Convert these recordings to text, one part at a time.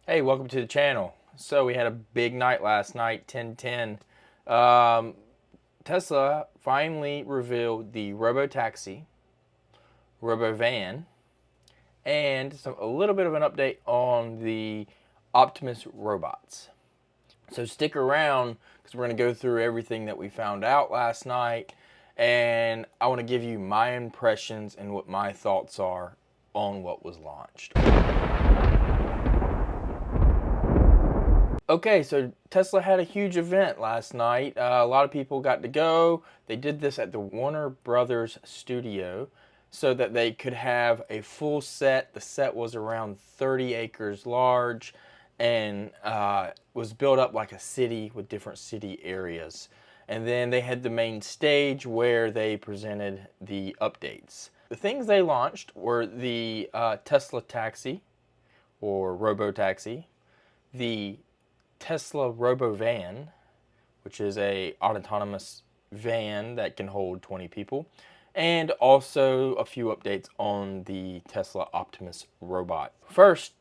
Hey, welcome to the channel. So we had a big night last night, 10:10. Um, Tesla finally revealed the RoboTaxi, RoboVan, and a little bit of an update on the Optimus robots. So stick around because we're going to go through everything that we found out last night, and I want to give you my impressions and what my thoughts are on what was launched. Okay, so Tesla had a huge event last night. A lot of people got to go. They did this at the Warner Brothers studio so that they could have a full set. The set was around 30 acres large and was built up like a city with different city areas. And then they had the main stage where they presented the updates. The things they launched were the Tesla Taxi or RoboTaxi, the Tesla RoboVan, which is a autonomous van that can hold 20 people, and also a few updates on the Tesla Optimus robot. First,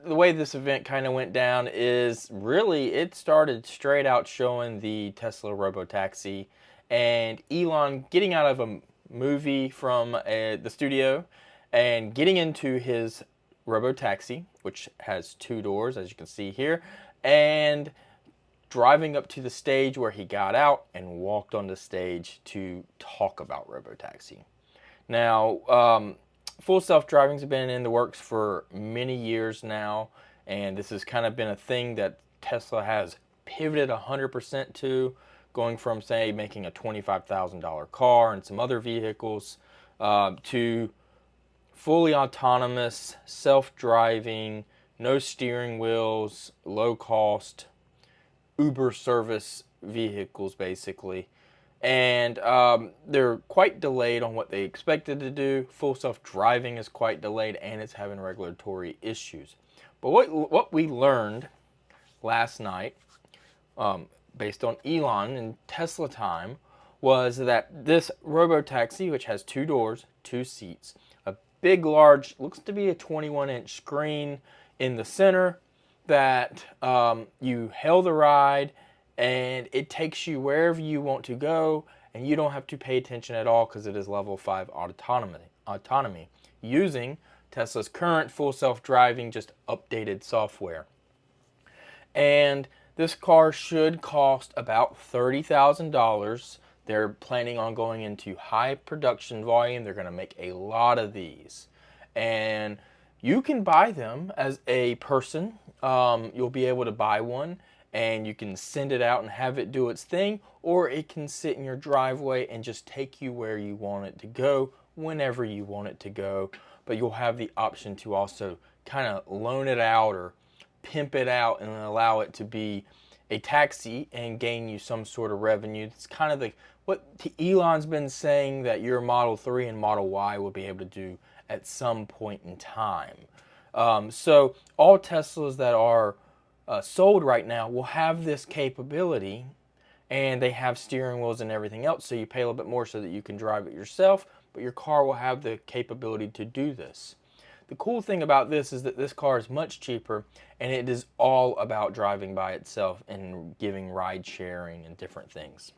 the way this event kind of went down is really it started straight out showing the Tesla RoboTaxi and Elon getting out of a movie from the studio and getting into his RoboTaxi, which has two doors, as you can see here, and driving up to the stage where he got out and walked on the stage to talk about RoboTaxi. Now, full self-driving's been in the works for many years now, and this has kind of been a thing that Tesla has pivoted 100% to, going from, say, making a $25,000 car and some other vehicles to fully autonomous, self-driving, no steering wheels, low cost, Uber service vehicles basically. And they're quite delayed on what they expected to do. Full self-driving is quite delayed and it's having regulatory issues. But what we learned last night, based on Elon and Tesla time, was that this RoboTaxi, which has two doors, two seats, a big, large, looks to be a 21-inch screen in the center, that you hail the ride and it takes you wherever you want to go, and you don't have to pay attention at all because it is level 5 autonomy using Tesla's current full self-driving, just updated software. And this car should cost about $30,000. They're planning on going into high production volume. They're going to make a lot of these. And you can buy them as a person. You'll be able to buy one and you can send it out and have it do its thing, or it can sit in your driveway and just take you where you want it to go whenever you want it to go. But you'll have the option to also kind of loan it out or pimp it out and allow it to be a taxi and gain you some sort of revenue. It's kind of the what Elon's been saying that your Model 3 and Model Y will be able to do at some point in time. So all Teslas that are sold right now will have this capability, and they have steering wheels and everything else, so you pay a little bit more so that you can drive it yourself, but your car will have the capability to do this. The cool thing about this is that this car is much cheaper, and it is all about driving by itself and giving ride sharing and different things.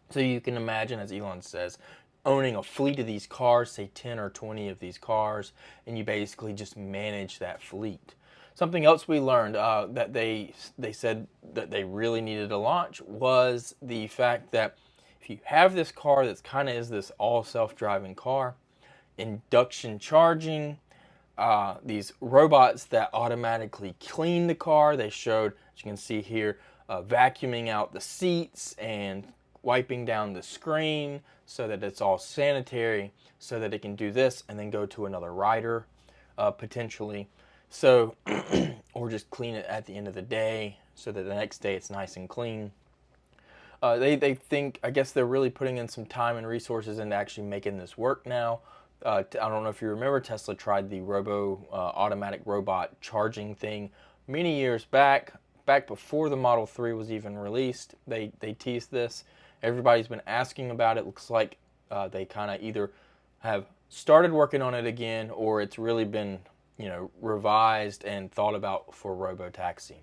So you can imagine, as Elon says, owning a fleet of these cars, say 10 or 20 of these cars, and you basically just manage that fleet. Something else we learned that they said that they really needed to launch was the fact that if you have this car that's kind of is this all self-driving car, induction charging, these robots that automatically clean the car. They showed, as you can see here, vacuuming out the seats and wiping down the screen so that it's all sanitary, so that it can do this and then go to another rider potentially. So, or just clean it at the end of the day so that the next day it's nice and clean. They think, I guess they're really putting in some time and resources into actually making this work now. I don't know if you remember, Tesla tried the automatic robot charging thing many years back before the Model 3 was even released. They teased this. Everybody's been asking about it. Looks like they kind of either have started working on it again, or it's really been revised and thought about for RoboTaxi.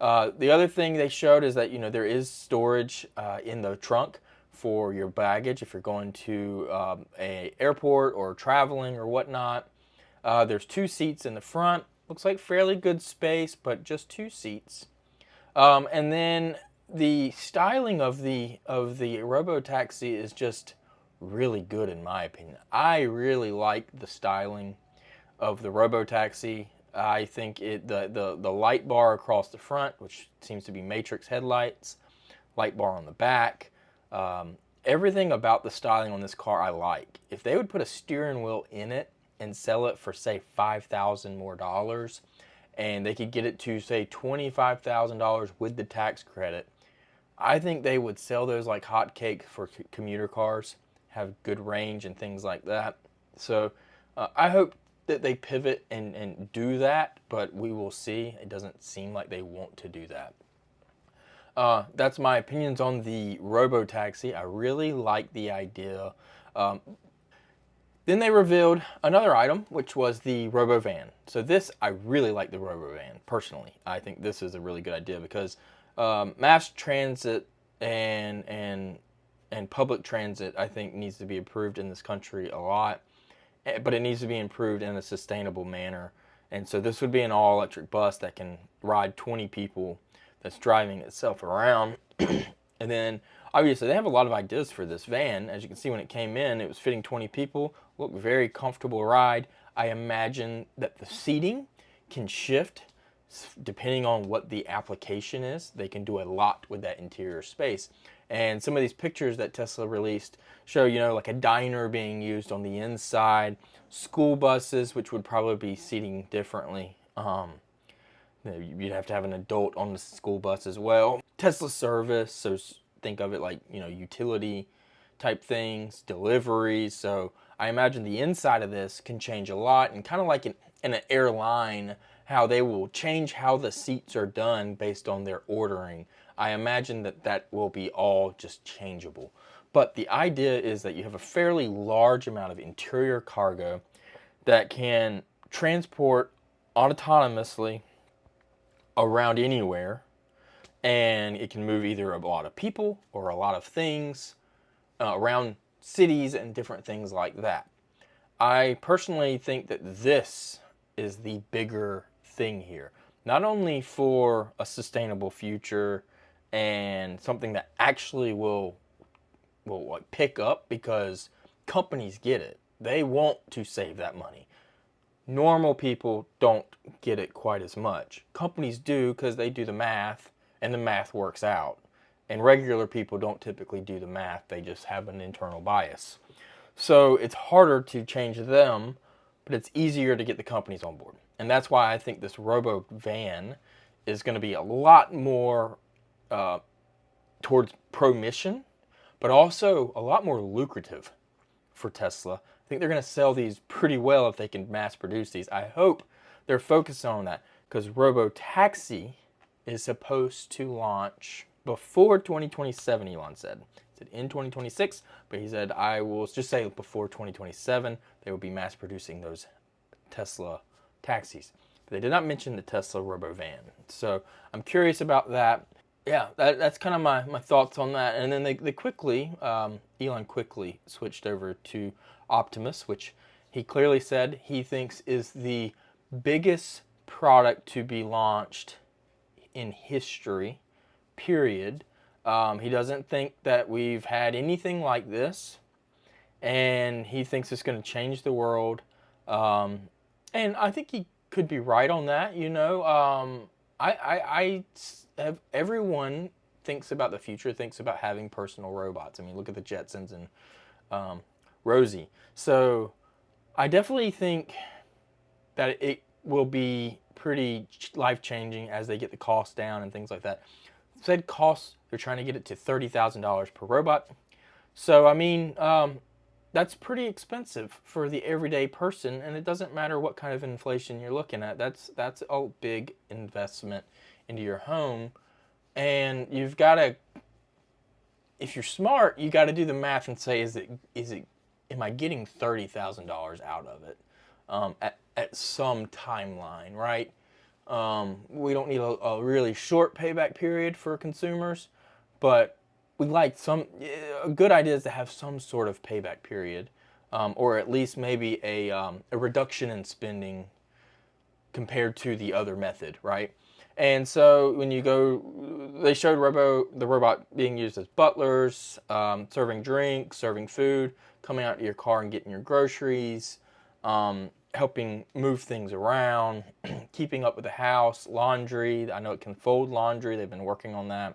The other thing they showed is that there is storage in the trunk for your baggage if you're going to a airport or traveling or whatnot. There's 2 seats in the front. Looks like fairly good space, but just 2 seats. And then the styling of the RoboTaxi is just really good in my opinion. I really like the styling of the RoboTaxi. I think the light bar across the front, which seems to be matrix headlights, light bar on the back, everything about the styling on this car I like. If they would put a steering wheel in it and sell it for say $5,000 more, and they could get it to say $25,000 with the tax credit, I think they would sell those like hotcakes for commuter cars, have good range and things like that. So I hope that they pivot and do that, but we will see. It doesn't seem like they want to do that. That's my opinions on the RoboTaxi. I really like the idea. Then they revealed another item, which was the RoboVan. So this, I really like the RoboVan, personally. I think this is a really good idea because mass transit and public transit, I think, needs to be improved in this country a lot. But it needs to be improved in a sustainable manner. And so this would be an all-electric bus that can ride 20 people, that's driving itself around. And then, obviously, they have a lot of ideas for this van. As you can see, when it came in, it was fitting 20 people. Looked very comfortable ride. I imagine that the seating can shift depending on what the application is. They can do a lot with that interior space. And some of these pictures that Tesla released show, like a diner being used on the inside, school buses, which would probably be seating differently. You'd have to have an adult on the school bus as well. Tesla service, so think of it like, utility type things, deliveries. So I imagine the inside of this can change a lot, and kind of like in an airline, how they will change how the seats are done based on their ordering. I imagine that will be all just changeable. But the idea is that you have a fairly large amount of interior cargo that can transport autonomously around anywhere, and it can move either a lot of people or a lot of things around cities and different things like that. I personally think that this is the bigger thing here, not only for a sustainable future and something that actually will like pick up, because companies get it. They want to save that money. Normal people don't get it quite as much. Companies do because they do the math and the math works out. And regular people don't typically do the math. They just have an internal bias. So it's harder to change them, but it's easier to get the companies on board. And that's why I think this RoboVan is going to be a lot more towards pro-mission, but also a lot more lucrative for Tesla. I think they're going to sell these pretty well if they can mass produce these. I hope they're focused on that, because RoboTaxi is supposed to launch before 2027, Elon said. He said in 2026, but he said, I will just say before 2027, they will be mass producing those Tesla taxis. But they did not mention the Tesla RoboVan. So I'm curious about that. Yeah, that's kind of my thoughts on that. And then they quickly, Elon quickly switched over to Optimus, which he clearly said he thinks is the biggest product to be launched in history, period. He doesn't think that we've had anything like this, and he thinks it's going to change the world. And I think he could be right on that. I have, everyone thinks about the future, thinks about having personal robots. I mean, look at the Jetsons and Rosie. So I definitely think that it will be pretty life-changing as they get the cost down and things like that. Said costs, they're trying to get it to $30,000 per robot. So, I mean, that's pretty expensive for the everyday person, and it doesn't matter what kind of inflation you're looking at. That's a big investment into your home, and you've got to, if you're smart, you got to do the math and say, am I getting $30,000 out of it? at some timeline, right? We don't need a really short payback period for consumers, but we like a good idea is to have some sort of payback period, or at least maybe a reduction in spending compared to the other method, right? And so when you go, they showed the robot being used as butlers, serving drinks, serving food, coming out to your car and getting your groceries, helping move things around, keeping up with the house, laundry. I know it can fold laundry. They've been working on that.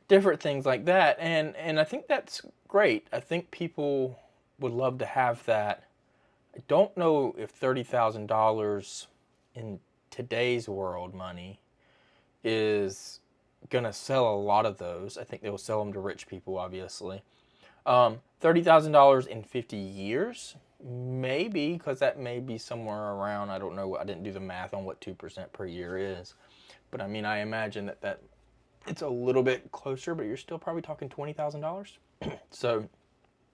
Different things like that. And I think that's great. I think people would love to have that. I don't know if $30,000 in today's world money is going to sell a lot of those. I think they will sell them to rich people, obviously. $30,000 in 50 years, maybe, because that may be somewhere around, I don't know, I didn't do the math on what 2% per year is. But I mean, I imagine that it's a little bit closer, but you're still probably talking $20,000. So,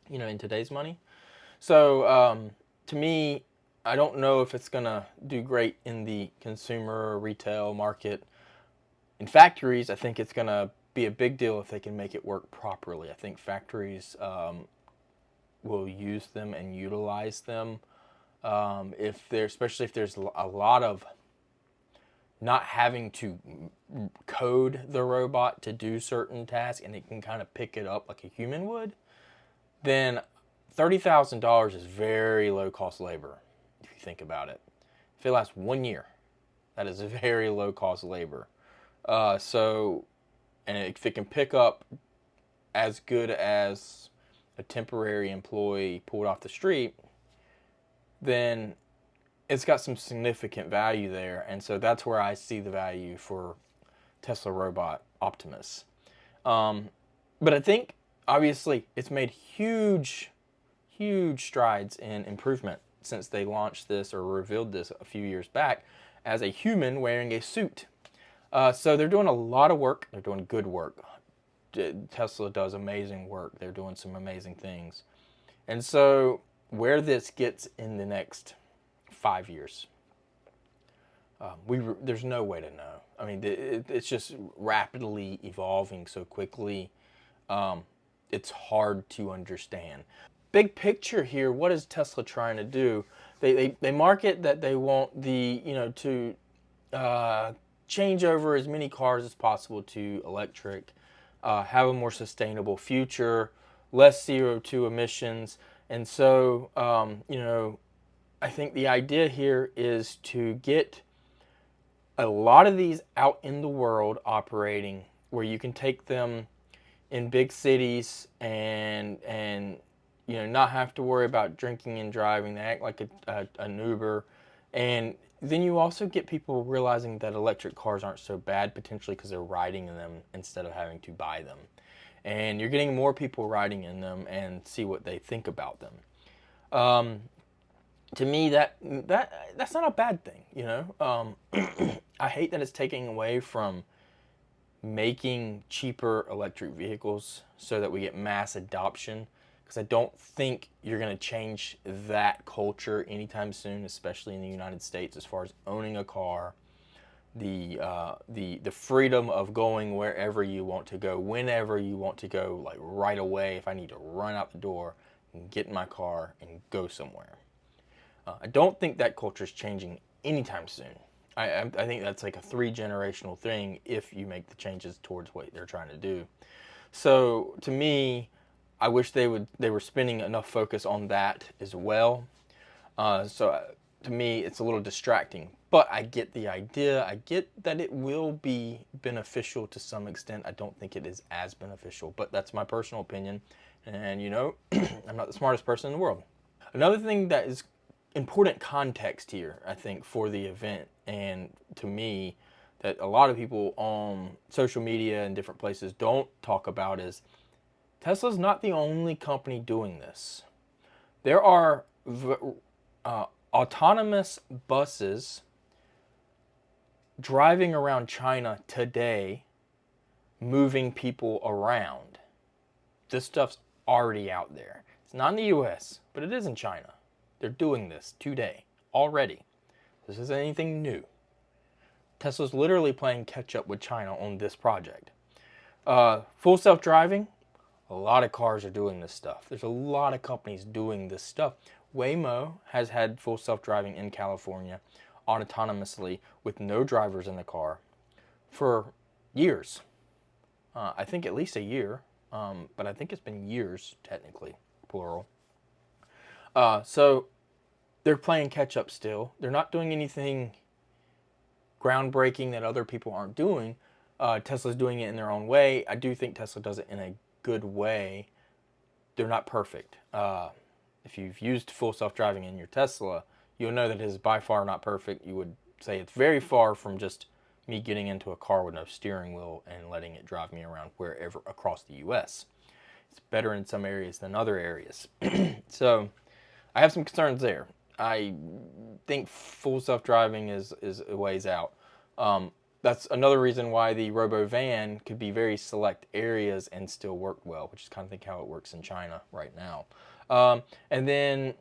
in today's money. So, to me, I don't know if it's going to do great in the consumer retail market. In factories, I think it's going to be a big deal if they can make it work properly. I think factories will use them and utilize them especially if there's a lot of not having to code the robot to do certain tasks and it can kind of pick it up like a human would, then $30,000 is very low cost labor if you think about it. If it lasts 1 year, that is very low cost labor. And if it can pick up as good as a temporary employee pulled off the street, then it's got some significant value there. And so that's where I see the value for Tesla robot Optimus. But I think, obviously, it's made huge strides in improvement since they launched this or revealed this a few years back as a human wearing a suit. So they're doing a lot of work. They're doing good work. Tesla does amazing work. They're doing some amazing things. And so where this gets in the next 5 years, there's no way to know. I mean, it's just rapidly evolving so quickly. It's hard to understand. Big picture here, what is Tesla trying to do? They market that they want to change over as many cars as possible to electric, have a more sustainable future, less CO2 emissions. And so, I think the idea here is to get a lot of these out in the world operating where you can take them in big cities and not have to worry about drinking and driving. They act like an Uber. And then you also get people realizing that electric cars aren't so bad potentially because they're riding in them instead of having to buy them. And you're getting more people riding in them and see what they think about them. To me, that's not a bad thing, I hate that it's taking away from making cheaper electric vehicles so that we get mass adoption, because I don't think you're going to change that culture anytime soon, especially in the United States, as far as owning a car, the freedom of going wherever you want to go, whenever you want to go, like right away. If I need to run out the door and get in my car and go somewhere, I don't think that culture is changing anytime soon. I think that's like a 3-generational thing if you make the changes towards what they're trying to do. So to me, I wish they were spending enough focus on that as well. To me, it's a little distracting, but I get the idea. I get that it will be beneficial to some extent. I don't think it is as beneficial, but that's my personal opinion. And I'm not the smartest person in the world. Another thing that is important context here, I think, for the event, and to me, that a lot of people on social media and different places don't talk about is Tesla's not the only company doing this. There are autonomous buses driving around China today, moving people around. This stuff's already out there. It's not in the US, but it is in China. They're doing this today already. This isn't anything new. Tesla's literally playing catch up with China on this project. Full self-driving, a lot of cars are doing this stuff. There's a lot of companies doing this stuff. Waymo has had full self-driving in California autonomously with no drivers in the car for years. I think at least a year, but I think it's been years technically, plural. So they're playing catch up still. They're not doing anything groundbreaking that other people aren't doing. Tesla's doing it in their own way. I do think Tesla does it in a good way. They're not perfect. If you've used full self-driving in your Tesla, you'll know that it is by far not perfect. You would say it's very far from just me getting into a car with no steering wheel and letting it drive me around wherever across the US. It's better in some areas than other areas. So I have some concerns there. I think full self-driving is a ways out. That's another reason why the RoboVan could be very select areas and still work well, which is kind of think how it works in China right now. And then,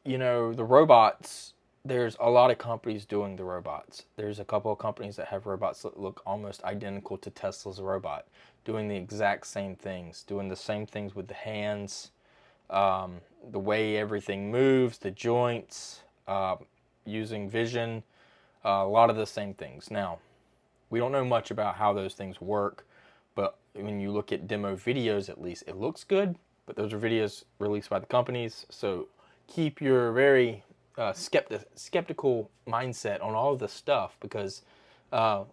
you know, the robots, there's a lot of companies doing the robots. There's a couple of companies that have robots that look almost identical to Tesla's robot, doing the exact same things, doing the same things with the hands, the way everything moves, the joints, using vision, a lot of the same things. Now, we don't know much about how those things work, but when you look at demo videos, at least it looks good, but those are videos released by the companies, so keep your very skeptical mindset on all of this stuff, because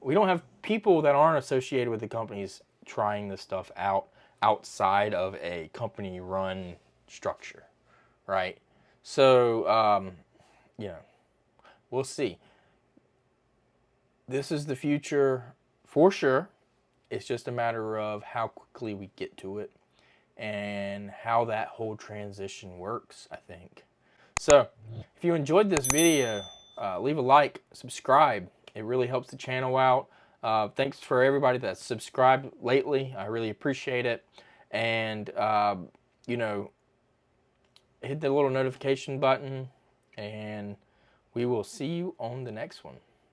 we don't have people that aren't associated with the companies trying this stuff out outside of a company-run structure, right? So, you know, we'll see. This is the future for sure. It's just a matter of how quickly we get to it and how that whole transition works, I think. So, if you enjoyed this video, leave a like, subscribe. It really helps the channel out. Thanks for everybody that's subscribed lately. I really appreciate it. And, you know, hit the little notification button, and we will see you on the next one.